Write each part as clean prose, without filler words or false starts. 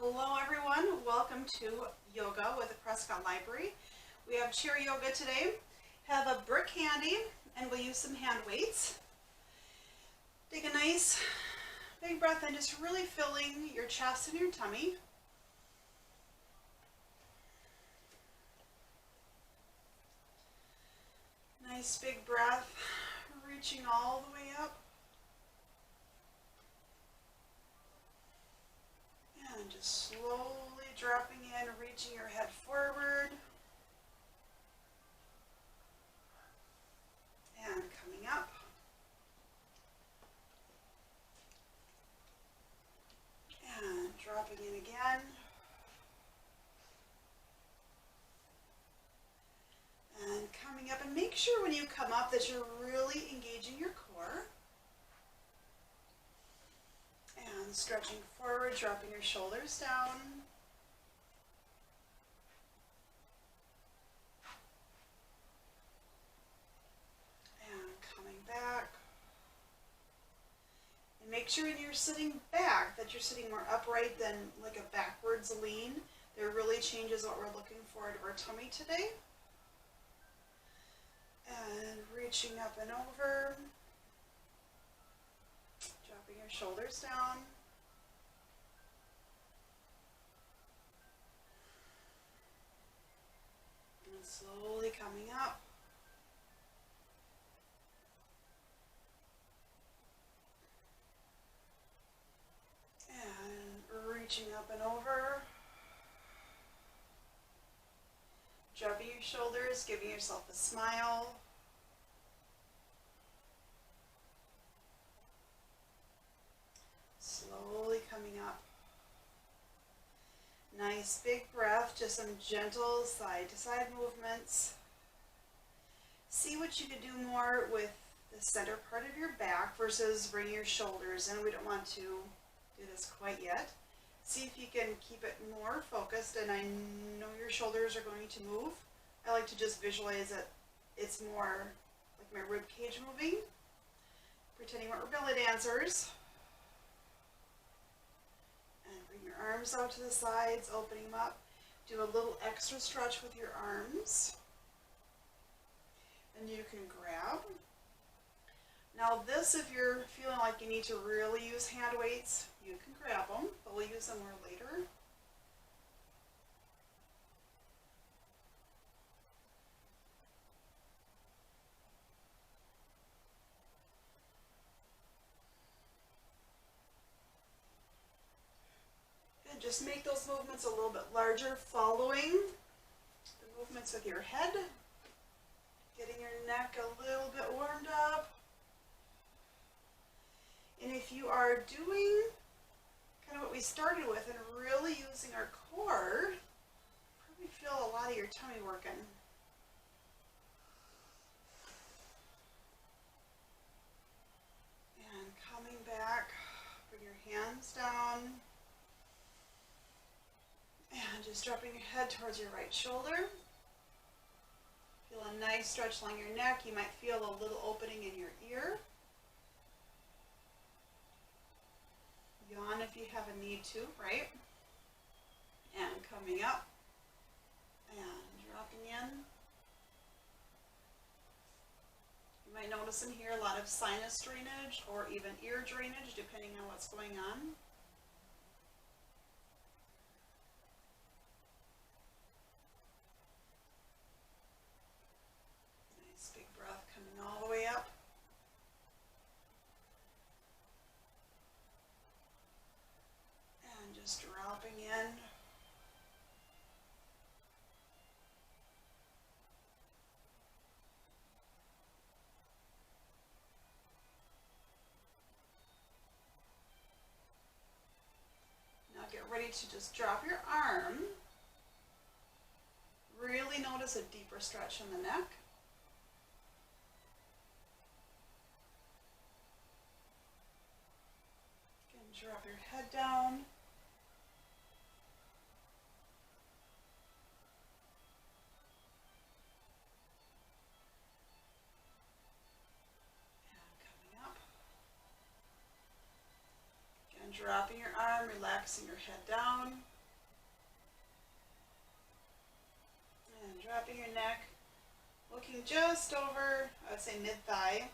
Hello everyone, welcome to Yoga with the Prescott Library. We have chair yoga today. Have a brick handy and we'll use some hand weights. Take a nice big breath in, just really filling your chest and your tummy. Nice big breath, reaching all the way up. And just slowly dropping in, reaching your head forward. And coming up. And dropping in again. And coming up, and make sure when you come up that you're really engaging your core. And stretching forward, dropping your shoulders down. And coming back. And make sure when you're sitting back that you're sitting more upright than like a backwards lean. That really changes what we're looking for out of our tummy today. And reaching up and over. Dropping your shoulders down. And slowly coming up. And reaching up and over. Dropping your shoulders, giving yourself a smile. Slowly coming up. Nice big breath, just some gentle side to side movements. See what you can do more with the center part of your back versus bringing your shoulders in. We don't want to do this quite yet. See if you can keep it more focused, and I know your shoulders are going to move. I like to just visualize it. It's more like my rib cage moving, pretending we're belly dancers. And bring your arms out to the sides, opening them up. Do a little extra stretch with your arms. And you can grab. Now this, if you're feeling like you need to really use hand weights, you can grab them, but we'll use them more later. And just make those movements a little bit larger, following the movements with your head. Getting your neck a little bit warmed up. And if you are doing kind of what we started with and really using our core, probably feel a lot of your tummy working. And coming back, bring your hands down. And just dropping your head towards your right shoulder. Feel a nice stretch along your neck. You might feel a little opening in your ear. Yawn if you have a need to, right? And coming up and dropping in. You might notice in here a lot of sinus drainage or even ear drainage, depending on what's going on. Nice big breath coming all the way up. Just dropping in. Now get ready to just drop your arm. Really notice a deeper stretch in the neck. Again, drop your head down. And dropping your arm, relaxing your head down. And dropping your neck, looking just over, I would say mid-thigh.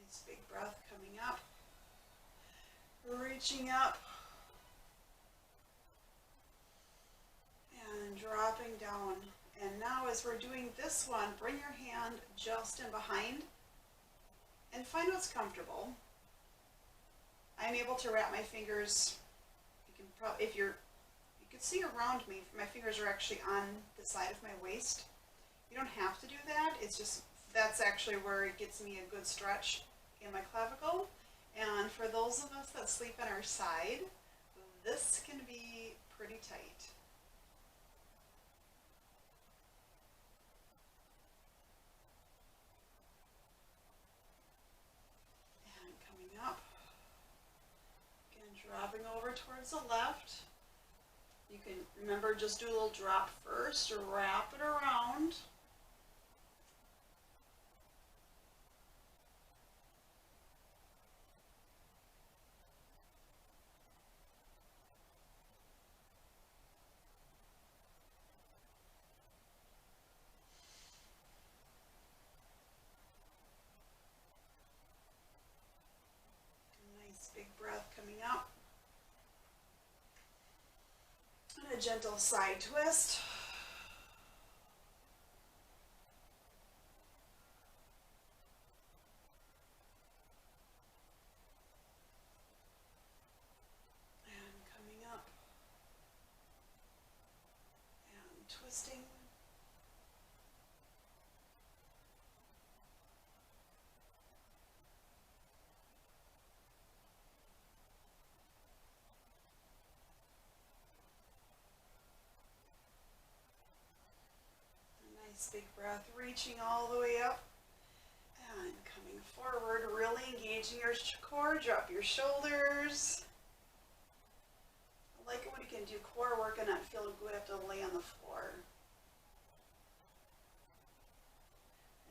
Nice big breath coming up. Reaching up. And dropping down. And now as we're doing this one, bring your hand just in behind and find what's comfortable. I'm able to wrap my fingers, you can probably, you can see around me, my fingers are actually on the side of my waist. You don't have to do that, it's just, that's actually where it gets me a good stretch in my clavicle. And for those of us that sleep on our side, this can be pretty tight. And coming up, again dropping over towards the left. You can remember just do a little drop first, or wrap it around. Nice big breath coming up. And a gentle side twist. And coming up. And twisting. Nice big breath, reaching all the way up and coming forward, really engaging your core. Drop your shoulders. I like it when you can do core work and not feel good have to lay on the floor.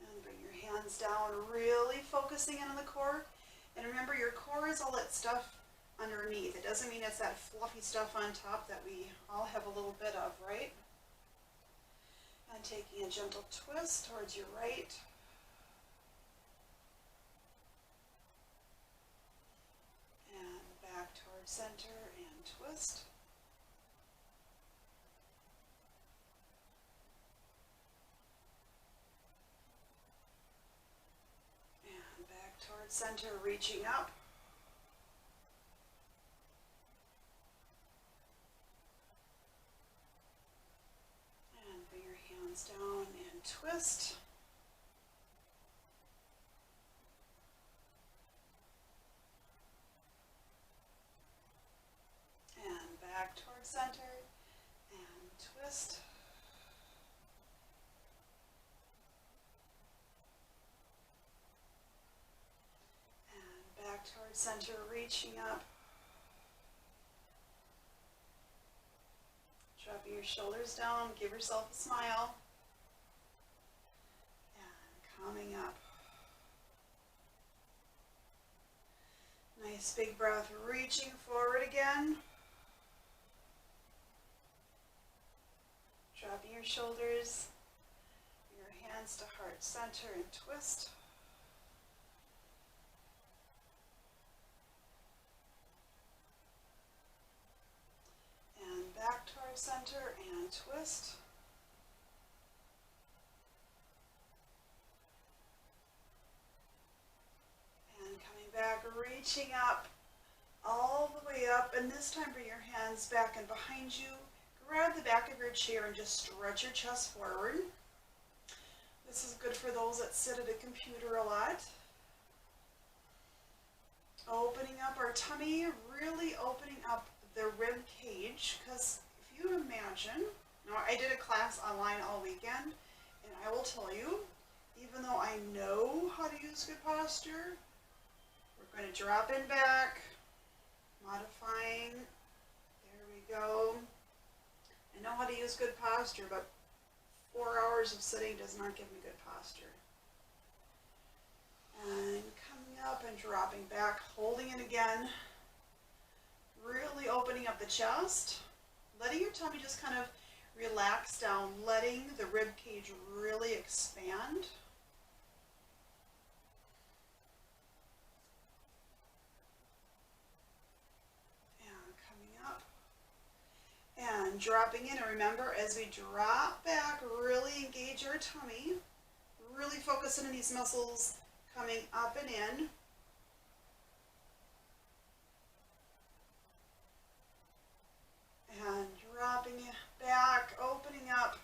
And bring your hands down, really focusing in on the core. And remember, your core is all that stuff underneath. It doesn't mean it's that fluffy stuff on top that we all have a little bit of, right? And taking a gentle twist towards your right. And back towards center and twist. And back towards center, reaching up. Down and twist. And back towards center and twist. And back towards center, reaching up. Dropping your shoulders down, give yourself a smile. Coming up. Nice big breath, reaching forward again. Dropping your shoulders, your hands to heart center and twist. And back towards center and twist. Back, reaching up, all the way up, and this time bring your hands back and behind you. Grab the back of your chair and just stretch your chest forward. This is good for those that sit at a computer a lot. Opening up our tummy, really opening up the rib cage, because if you imagine, now I did a class online all weekend, and I will tell you, even though I know how to use good posture, we're going to drop in back, modifying is good posture, but 4 hours of sitting does not give me good posture. And coming up and dropping back, holding it again. Really opening up the chest, letting your tummy just kind of relax down, letting the rib cage really expand. And coming up and dropping in. And remember, as we drop back, really engage our tummy, really focus in on these muscles coming up and in. And dropping it back, opening up.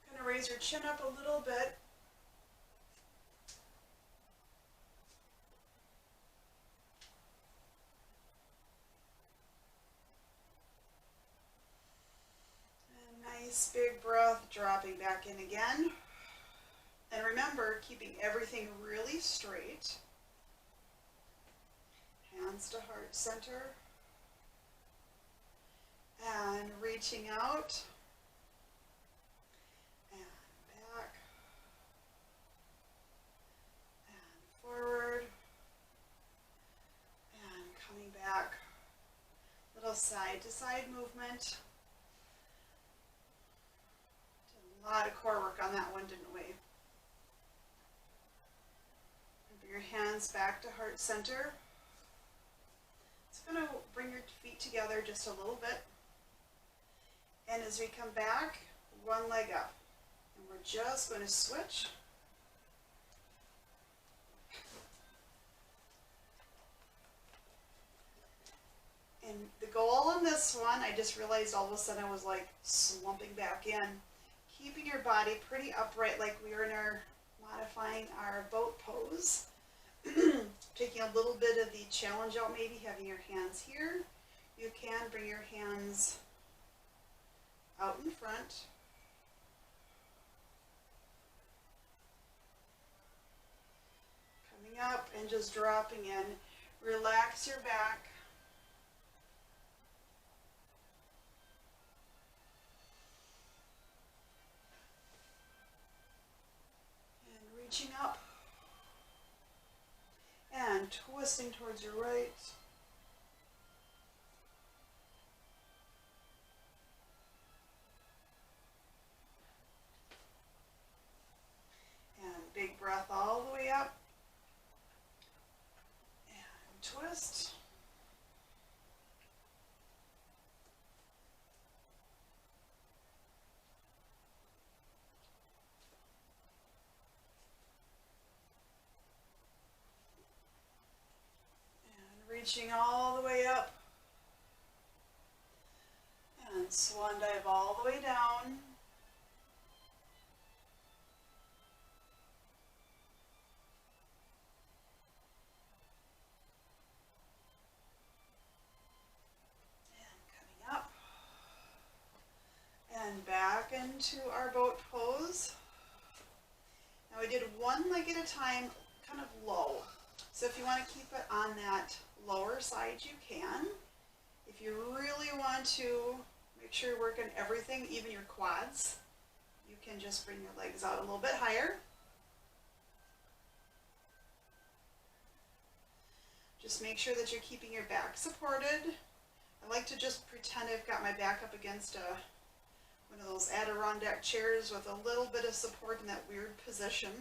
Kind of raise your chin up a little bit. And nice big breath, dropping back in again. And remember, keeping everything really straight. Hands to heart center. And reaching out, and back, and forward, and coming back. Little side to side movement. Did a lot of core work on that one, didn't we? And bring your hands back to heart center. It's going to bring your feet together just a little bit. And as we come back, one leg up. And we're just going to switch. And the goal in this one, I just realized all of a sudden I was like slumping back in. Keeping your body pretty upright like we were in our modifying our boat pose. Taking a little bit of the challenge out, maybe having your hands here. You can bring your hands out in front. Coming up and just dropping in. Relax your back. And reaching up. And twisting towards your right. Big breath all the way up. And twist. And reaching all the way up. And swan dive all the way down. And back into our boat pose. Now we did one leg at a time, kind of low. So if you want to keep it on that lower side, you can. If you really want to make sure you're working everything, even your quads, you can just bring your legs out a little bit higher. Just make sure that you're keeping your back supported. I like to just pretend I've got my back up against one of those Adirondack chairs with a little bit of support in that weird position.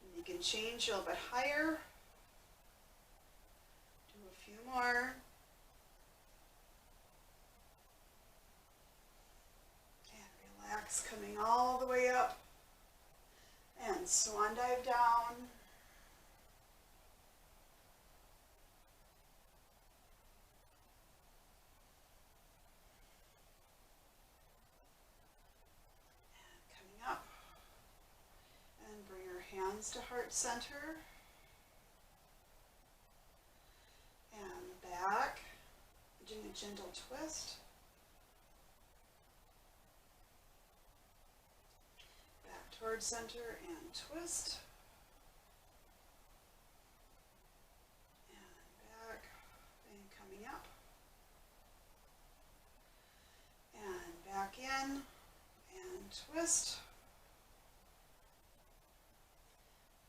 And you can change a little bit higher. Do a few more. And relax, coming all the way up. And swan dive down. Hands to heart center, and back, doing a gentle twist, back towards center and twist, and back, twist.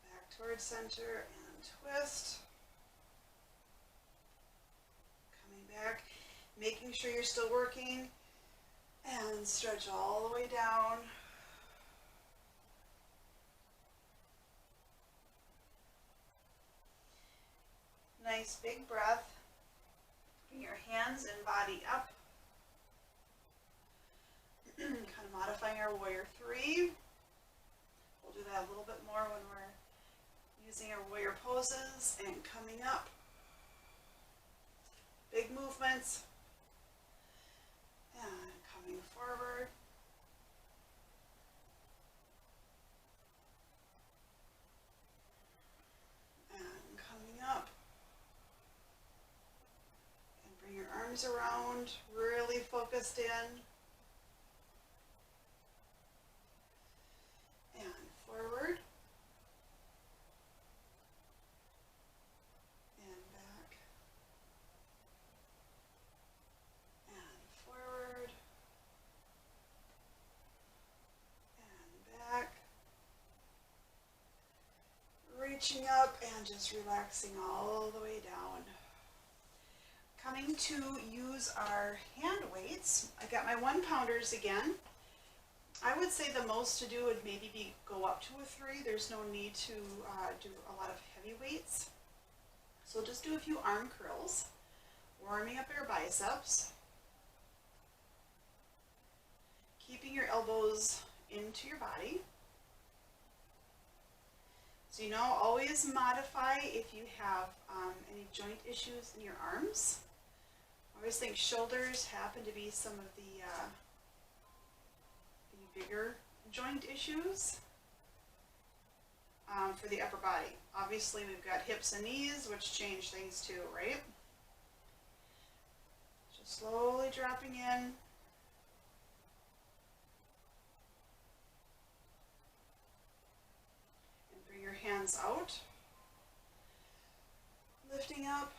Back towards center and twist. Coming back, making sure you're still working, and stretch all the way down. Nice big breath. Bring your hands and body up. Kind of modifying our warrior three. We'll do that a little bit more when we're using our warrior poses and coming up. Big movements. And coming forward. And coming up. And bring your arms around, really focused in. And forward. And back. And forward. And back. Reaching up and just relaxing all the way down. Coming to use our hand weights. I got my 1 pounders again. I would say the most to do would maybe be go up to a 3. There's no need to do a lot of heavy weights. So just do a few arm curls, warming up your biceps, keeping your elbows into your body. So always modify if you have any joint issues in your arms. I always think shoulders happen to be some of the bigger joint issues for the upper body. Obviously we've got hips and knees, which change things too, right? Just slowly dropping in. And bring your hands out. Lifting up.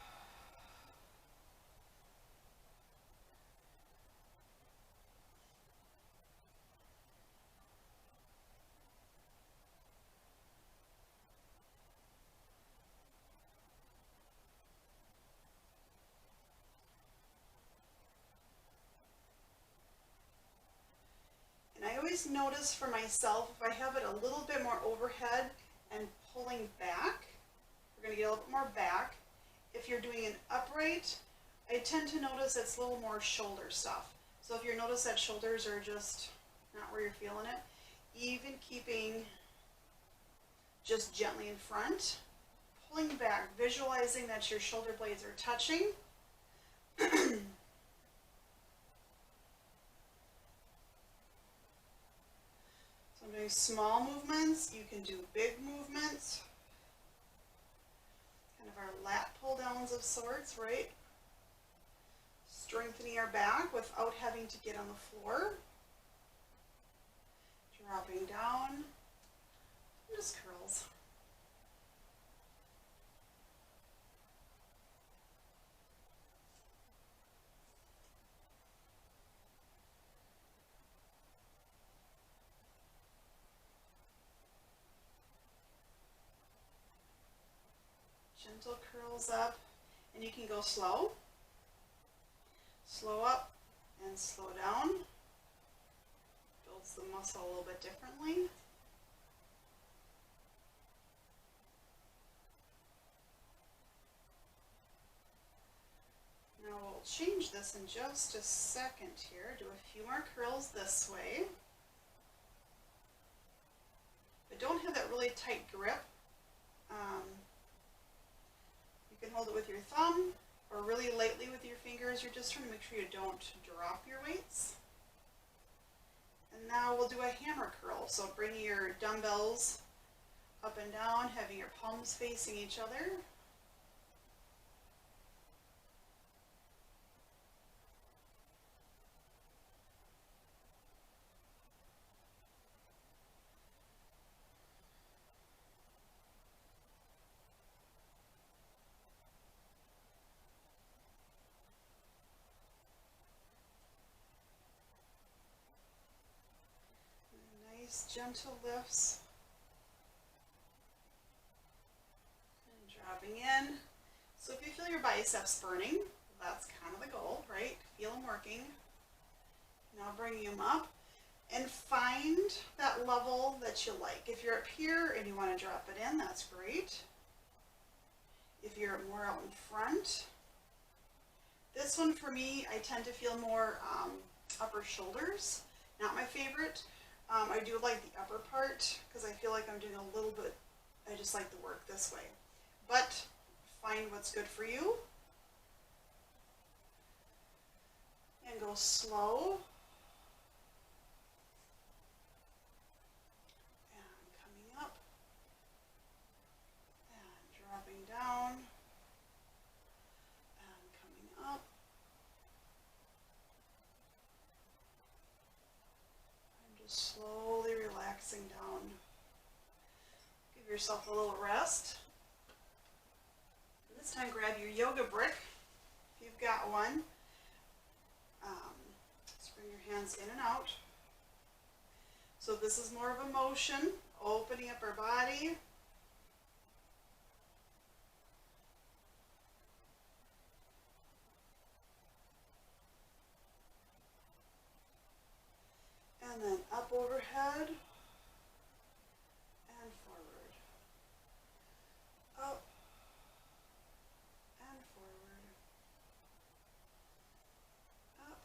Notice for myself, if I have it a little bit more overhead and pulling back, we're going to get a little bit more back. If you're doing an upright, I tend to notice it's a little more shoulder stuff. So if you notice that shoulders are just not where you're feeling it, even keeping just gently in front, pulling back, visualizing that your shoulder blades are touching. I'm doing small movements. You can do big movements. Kind of our lat pull downs of sorts, right? Strengthening our back without having to get on the floor. Dropping down. Just curls. Gentle curls up, and you can go slow. Slow up and slow down. Builds the muscle a little bit differently. Now we'll change this in just a second here. Do a few more curls this way. But don't have that really tight grip. You can hold it with your thumb or really lightly with your fingers. You're just trying to make sure you don't drop your weights. And now we'll do a hammer curl. So bring your dumbbells up and down, having your palms facing each other. Nice gentle lifts. And dropping in. So if you feel your biceps burning, that's kind of the goal, right? Feel them working. Now bring them up and find that level that you like. If you're up here and you want to drop it in, that's great. If you're more out in front, this one for me, I tend to feel more upper shoulders. Not my favorite. I do like the upper part because I feel like I'm doing a little bit, I just like the work this way. But find what's good for you. And go slow. And coming up. And dropping down. And coming up. And just slowly relaxing down. Give yourself a little rest. This time grab your yoga brick, if you've got one. Just bring your hands in and out. So this is more of a motion, opening up our body. And then up overhead and forward. Up and forward. Up.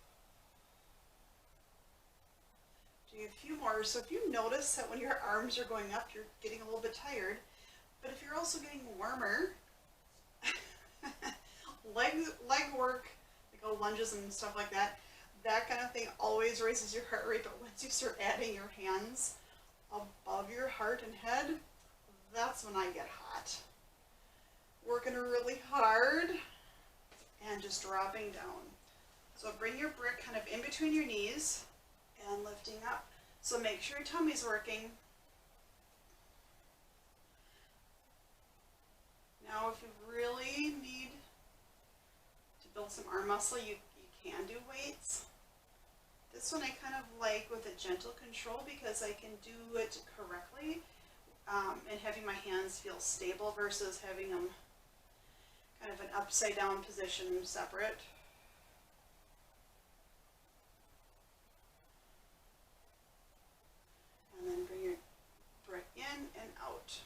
Do a few more. So if you notice that when your arms are going up, you're getting a little bit tired, but if you're also getting warmer, leg work, like lunges and stuff like that, that kind of thing always raises your heart rate. But once you start adding your hands above your heart and head, that's when I get hot. Working really hard and just dropping down. So bring your brick kind of in between your knees and lifting up. So make sure your tummy's working. Now if you really need to build some arm muscle, you can do weights. This one I kind of like with a gentle control because I can do it correctly and having my hands feel stable versus having them kind of an upside down position separate. And then bring your brick in and out.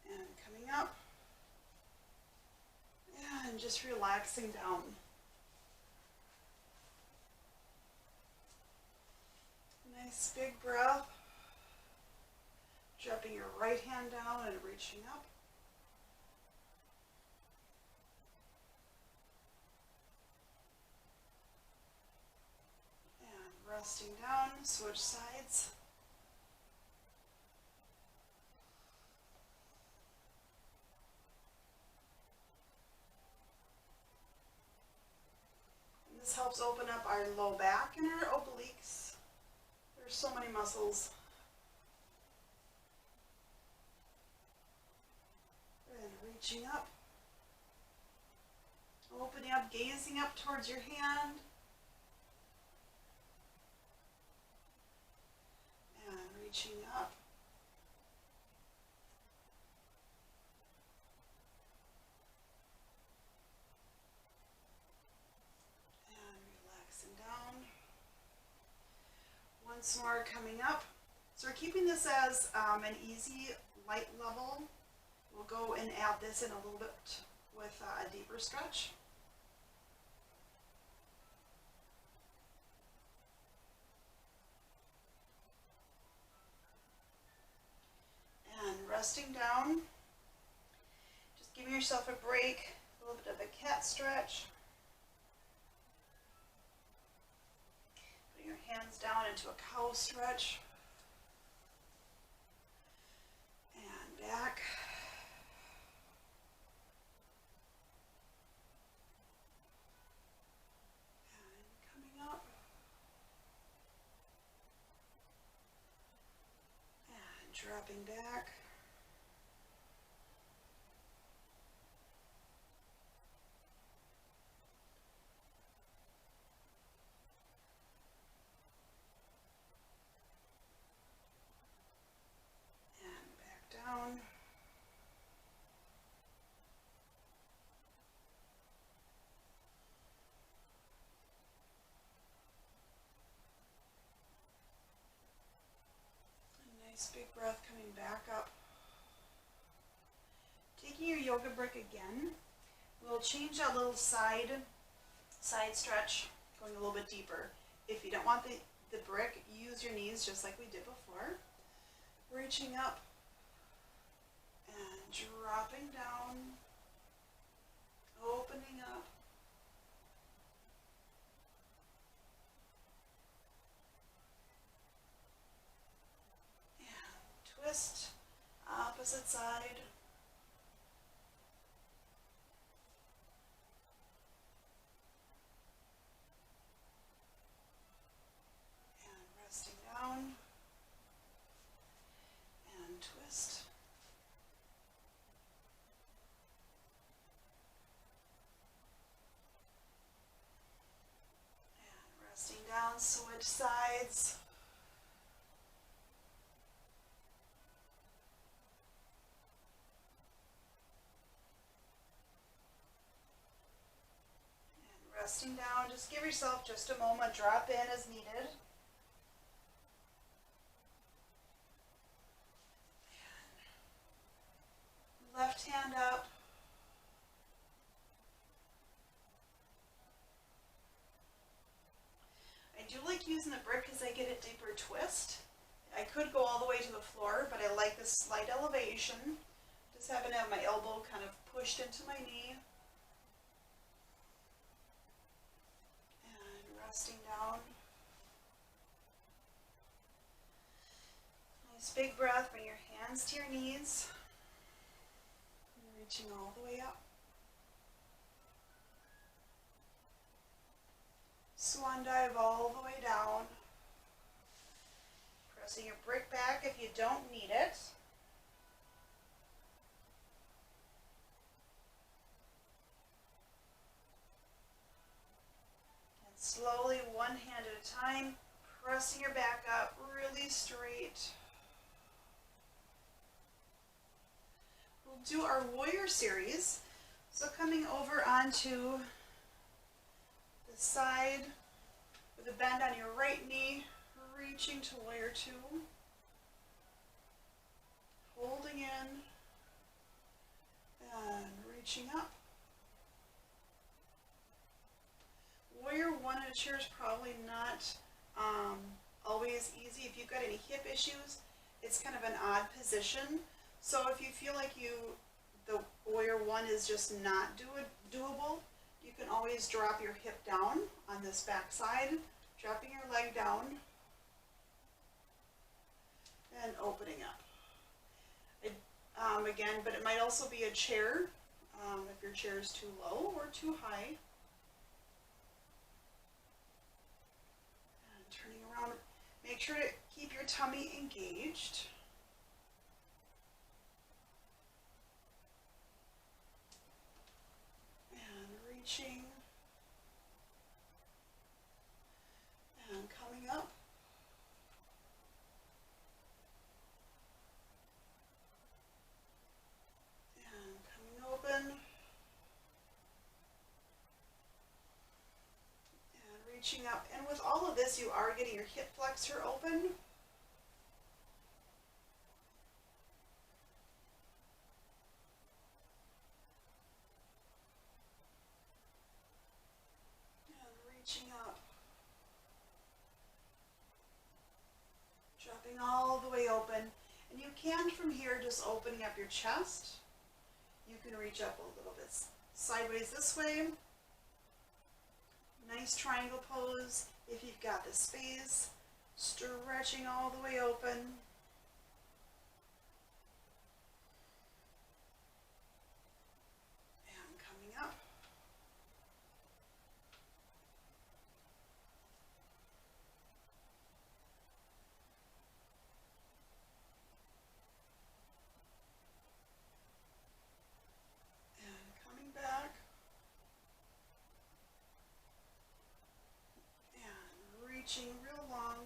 And coming up. And just relaxing down. Nice big breath. Dropping your right hand down and reaching up. And resting down, switch sides. And this helps open up our low back and our obliques. There's so many muscles. And reaching up. Opening up, gazing up towards your hand. And reaching up. And relaxing down. Once more coming up. So we're keeping this as an easy, light level. We'll go and add this in a little bit with a deeper stretch. And resting down. Just giving yourself a break, a little bit of a cat stretch. Putting your hands down into a cow stretch. And back. Dropping back. Nice big breath coming back up. Taking your yoga brick again, we'll change that little side stretch, going a little bit deeper. If you don't want the brick, use your knees just like we did before. Reaching up and dropping down, opening up. And twist, opposite side. And resting down. And twist. And resting down, switch sides. Resting down, just give yourself just a moment, drop in as needed. Left hand up. I do like using the brick because I get a deeper twist. I could go all the way to the floor, but I like this slight elevation. Just having to have my elbow kind of pushed into my knee. Resting down. Nice big breath, bring your hands to your knees. And reaching all the way up. Swan dive all the way down. Pressing your brick back if you don't need it. Slowly, one hand at a time, pressing your back up really straight. We'll do our warrior series. So coming over onto the side with a bend on your right knee, reaching to warrior two. Holding in and reaching up. Warrior one in a chair is probably not always easy. If you've got any hip issues, it's kind of an odd position. So if you feel like the warrior one is just not doable, you can always drop your hip down on this back side, dropping your leg down, and opening up. Again, but it might also be a chair, if your chair is too low or too high. Turning around, make sure to keep your tummy engaged. And reaching. And coming up. And coming open. Reaching up, and with all of this you are getting your hip flexor open. And reaching up. Dropping all the way open. And you can from here just opening up your chest. You can reach up a little bit sideways this way. Nice triangle pose if you've got the space, stretching all the way open. And coming up. And coming back. Reaching real long.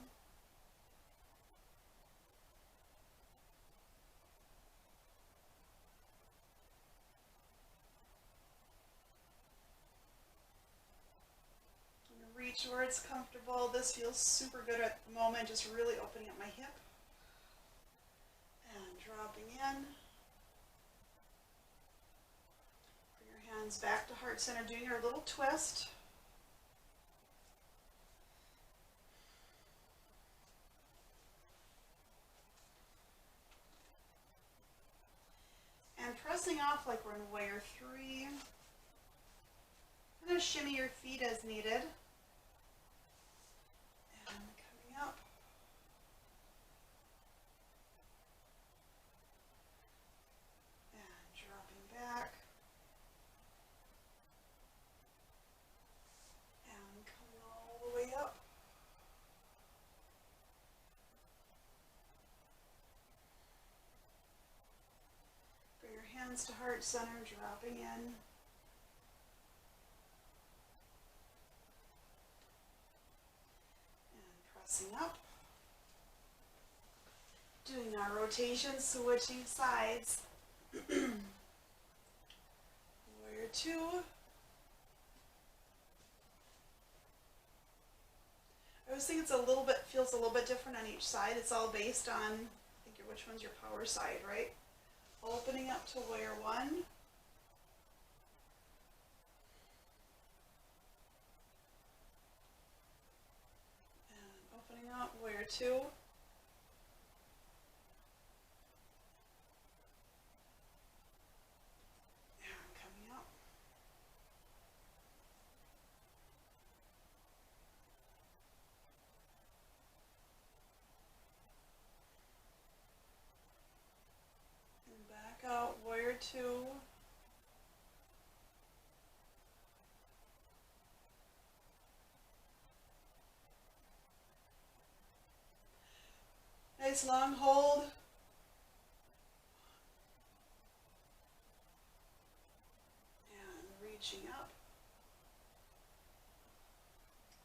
Reach where it's comfortable. This feels super good at the moment, just really opening up my hip. dropping in. Bring your hands back to heart center, doing your little twist. And pressing off like we're in warrior three. I'm going to shimmy your feet as needed. And coming up. And dropping back. And coming all the way up. Bring your hands to heart center, dropping in. Pressing up, doing our rotation, switching sides. Warrior two. I always think feels a little bit different on each side. It's all based on, which one's your power side, right? Opening up to warrior one. Opening up, warrior two. And coming up. And back out, warrior two. Nice long hold. And reaching up.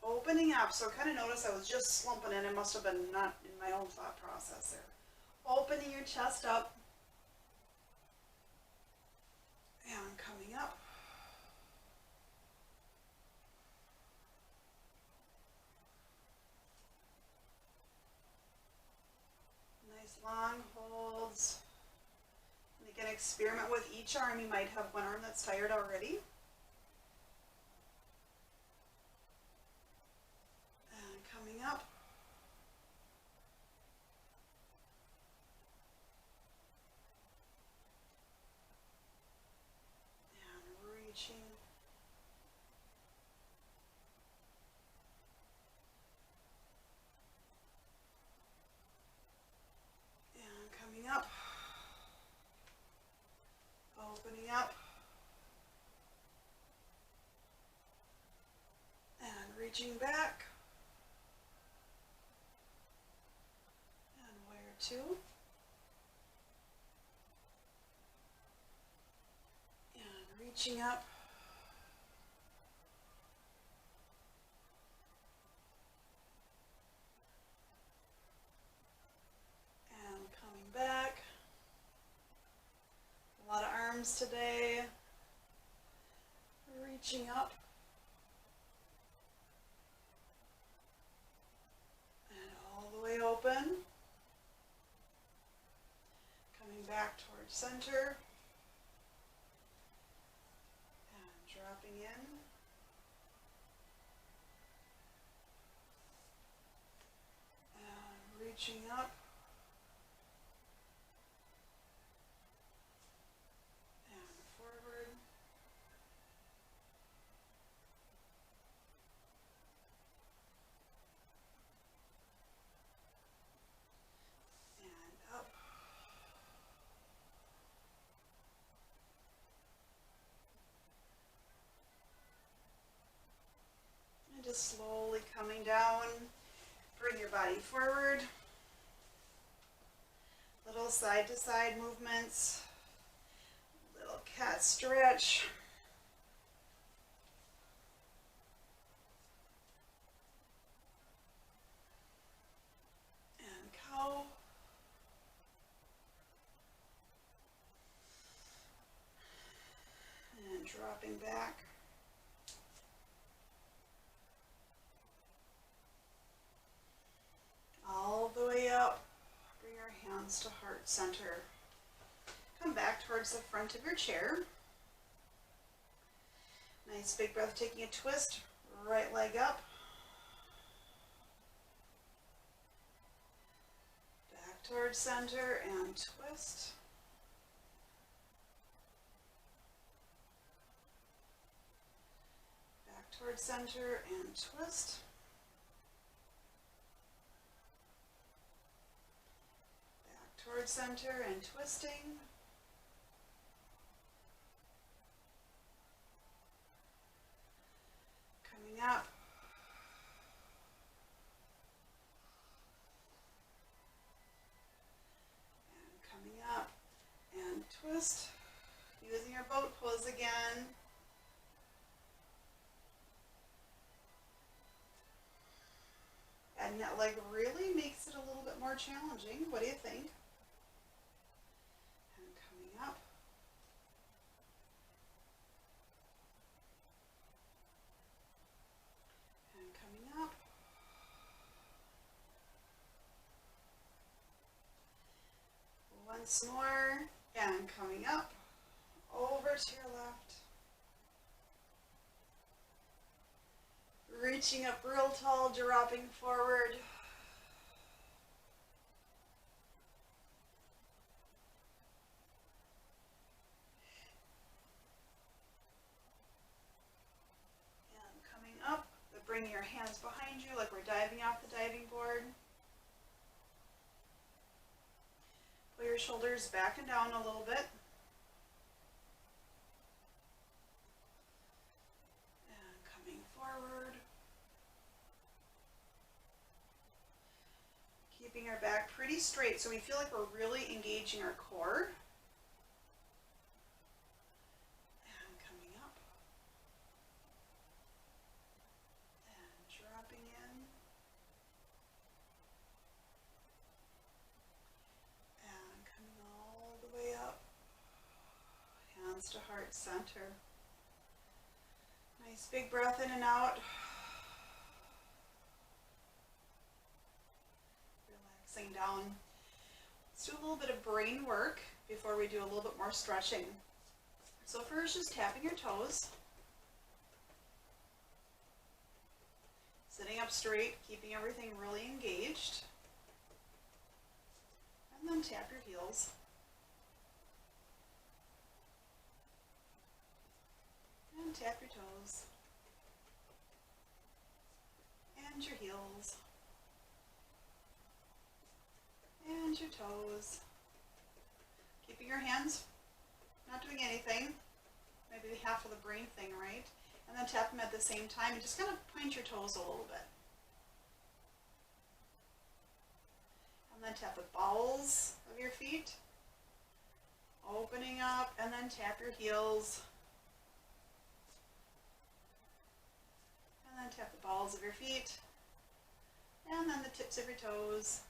Opening up. So kind of notice I was just slumping in. It must have been not in my own thought process there. Opening your chest up. And coming up. Nice long holds. And again, experiment with each arm. You might have one arm that's tired already. And coming up. And reaching. And coming up. Opening up. And reaching back. And warrior two. And reaching up. And coming back. A lot of arms today. Reaching up. And all the way open. Coming back towards center. And dropping in. And reaching up. And forward. And up. And just slowly coming down. Bring your body forward. Little side to side movements. Little cat stretch. And cow. And dropping back. All the way up. Bring your hands to heart center. Come back towards the front of your chair. Nice big breath, taking a twist, right leg up. Back towards center and twist. Back towards center and twist. Back towards center and twisting. Up and coming up and twist, using your boat pose again. And that leg really makes it a little bit more challenging. What do you think? And coming up. Up. Once more, and coming up, over to your left. Reaching up real tall, dropping forward. And coming up. Bringing your hands behind you like we're diving off the diving board. Pull your shoulders back and down a little bit. And coming forward. Keeping our back pretty straight so we feel like we're really engaging our core. To heart center. Nice big breath in and out. Relaxing down. Let's do a little bit of brain work before we do a little bit more stretching. So first, just tapping your toes. Sitting up straight, keeping everything really engaged. And then tap your heels. And tap your toes. And your heels. And your toes. Keeping your hands, not doing anything. Maybe half of the brain thing, right? And then tap them at the same time and just kind of point your toes a little bit. And then tap the balls of your feet. Opening up, and then tap your heels. And then tap the balls of your feet. And then the tips of your toes.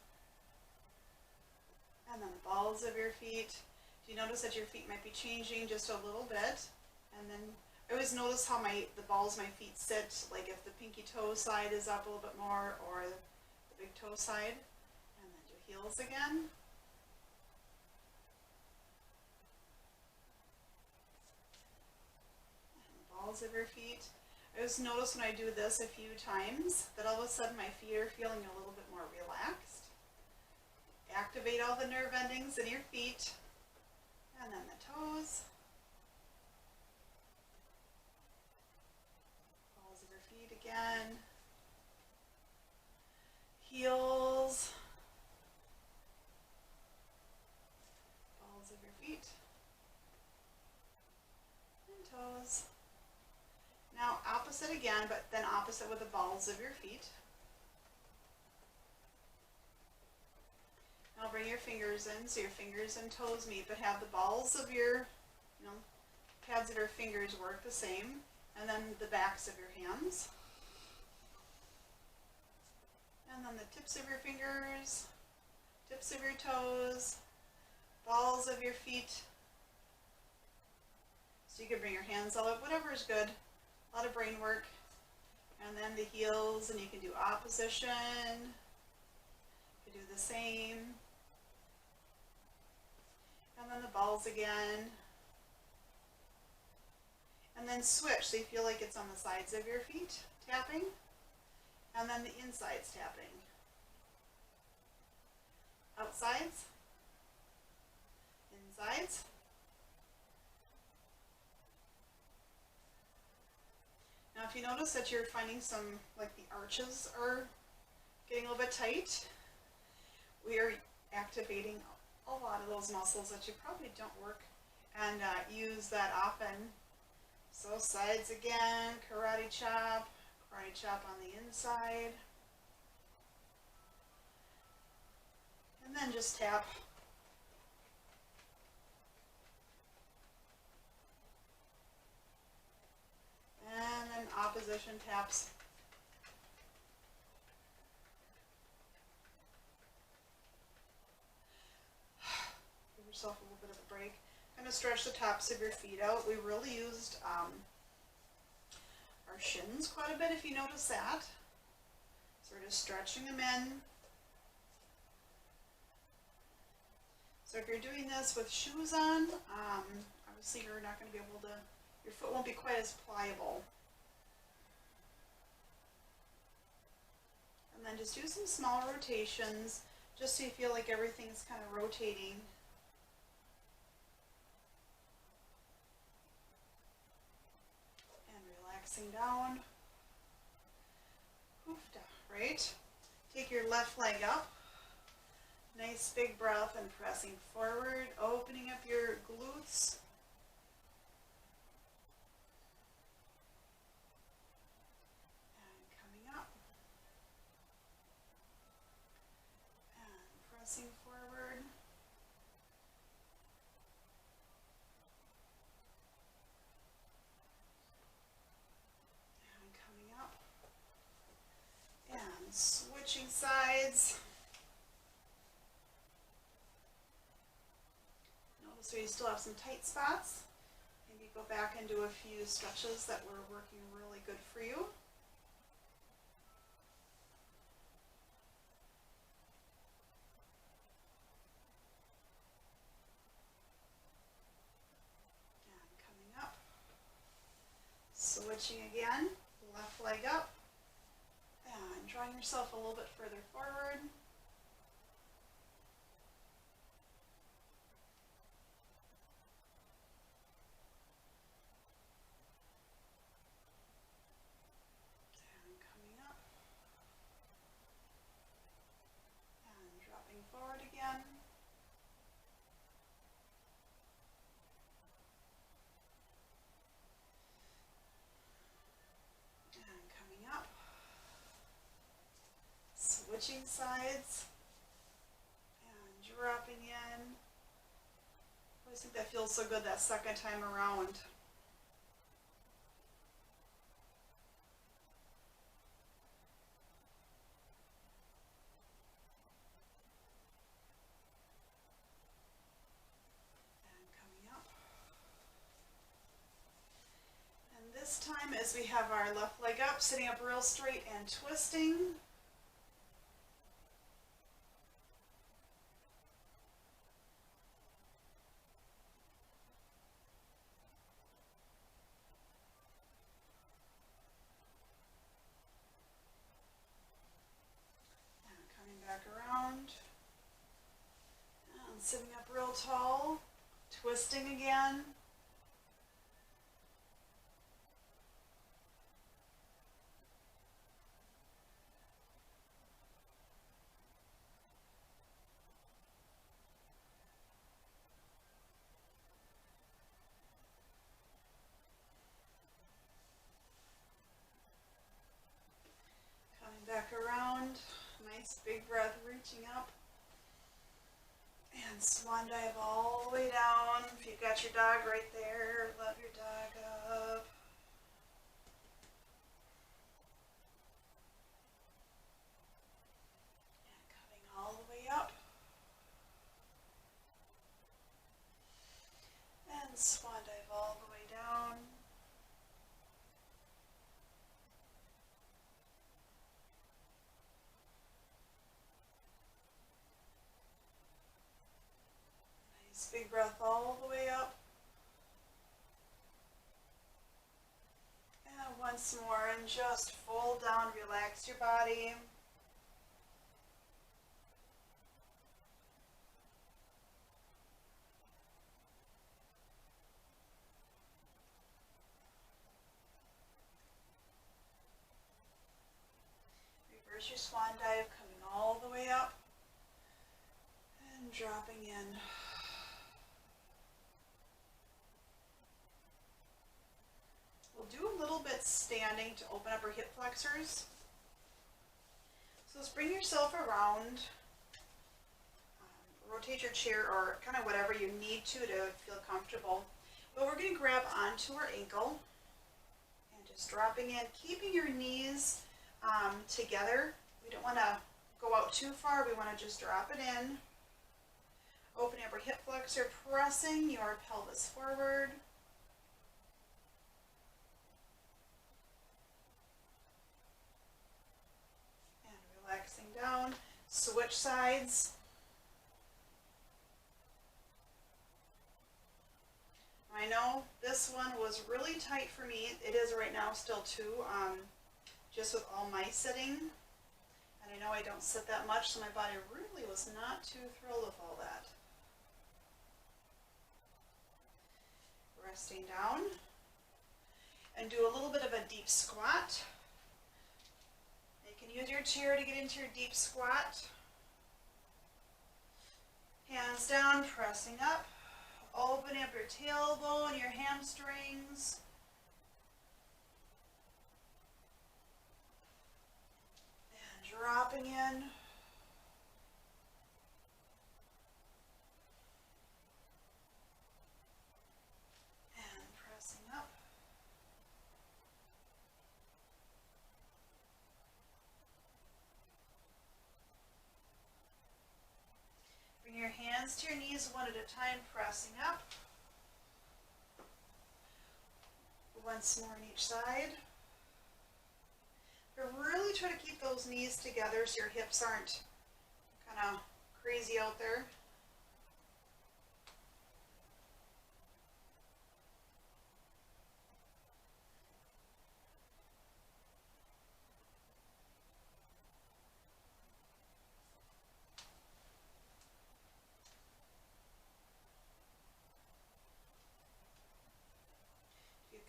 And then the balls of your feet. Do you notice that your feet might be changing just a little bit? And then I always notice how the balls of my feet sit, like if the pinky toe side is up a little bit more, or the big toe side. And then do heels again. And the balls of your feet. I always notice when I do this a few times that all of a sudden my feet are feeling a little bit more relaxed. Activate all the nerve endings in your feet. And then the toes. Balls of your feet again. Heels. Balls of your feet. And toes. Now opposite again, but then opposite with the balls of your feet. Now bring your fingers in, so your fingers and toes meet, but have the balls of your, pads of your fingers work the same, and then the backs of your hands. And then the tips of your fingers, tips of your toes, balls of your feet. So you can bring your hands all up, whatever is good. A lot of brain work. And then the heels, and you can do opposition. You can do the same. And then the balls again. And then switch, so you feel like it's on the sides of your feet, tapping. And then the insides tapping. Outsides. Insides. Now if you notice that you're finding some, like the arches are getting a little bit tight, we are activating a lot of those muscles that you probably don't work and use that often. So sides again, karate chop on the inside. And then just tap. And then opposition taps. Give yourself a little bit of a break. Kind of stretch the tops of your feet out. We really used our shins quite a bit, if you notice that. So we're just stretching them in. So if you're doing this with shoes on, obviously you're not going to be able to, your foot won't be quite as pliable. And then just do some small rotations, just so you feel like everything's kind of rotating. And relaxing down. Hoofda, right? Take your left leg up. Nice big breath and pressing forward, opening up your glutes. And coming up. And pressing forward. And coming up. And switching sides. So you still have some tight spots. Maybe go back and do a few stretches that were working really good for you. And coming up. Switching again. Left leg up. And drawing yourself a little bit further forward. Forward again. And coming up. Switching sides. And dropping in. I always think that feels so good that second time around. This time as we have our left leg up, sitting up real straight and twisting. And coming back around. And sitting up real tall, twisting again. Back around, nice big breath, reaching up, and swan dive all the way down. If you've got your dog right there, love your dog up. And coming all the way up. And swan dive all the way down. big breath all the way up. And once more, and just fold down, relax your body. Reverse your swan dive, coming all the way up and dropping in. We'll do a little bit standing to open up our hip flexors. So just bring yourself around, rotate your chair or kind of whatever you need to feel comfortable. But we're going to grab onto our ankle and just dropping in, keeping your knees together. We don't want to go out too far, we want to just drop it in. Opening up our hip flexor, pressing your pelvis forward. Relaxing down, switch sides. I know this one was really tight for me. It is right now still too, just with all my sitting. And I know I don't sit that much, so my body really was not too thrilled with all that. Resting down. And do a little bit of a deep squat. You can use your chair to get into your deep squat. Hands down, pressing up. Opening up your tailbone, your hamstrings. And dropping in. And pressing up. Bring your hands to your knees one at a time, pressing up. Once more on each side. But really try to keep those knees together so your hips aren't kind of crazy out there.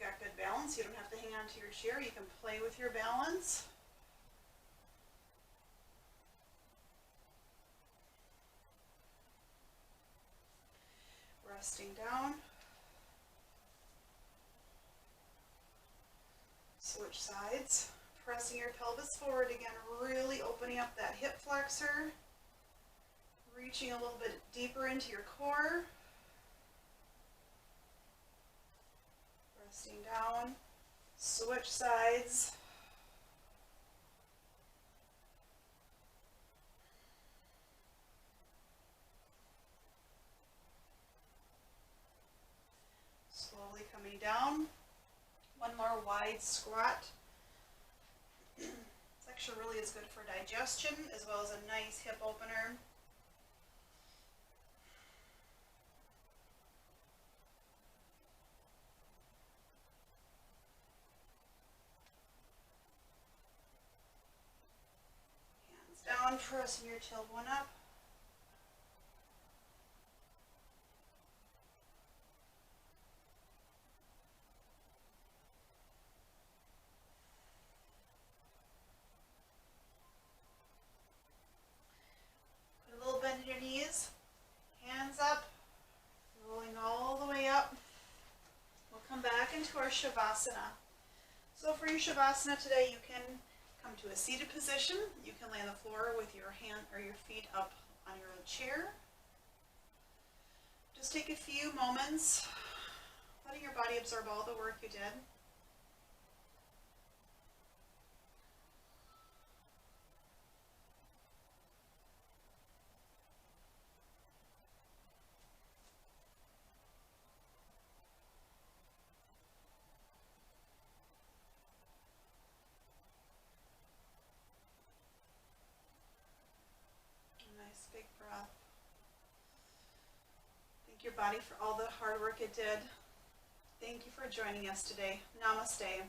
Got good balance, you don't have to hang on to your chair, you can play with your balance. Resting down. Switch sides. Pressing your pelvis forward again, really opening up that hip flexor. Reaching a little bit deeper into your core. Resting down, switch sides. Slowly coming down. One more wide squat. This actually really is good for digestion as well as a nice hip opener. Down, pressing your tailbone up. Put a little bend in your knees. Hands up. Rolling all the way up. We'll come back into our Shavasana. So for your Shavasana today, you can come to a seated position. You can lay on the floor with your hand or your feet up on your chair. Just take a few moments, letting your body absorb all the work you did. Nice big breath. your body for all the hard work it did. Thank you for joining us today. Namaste.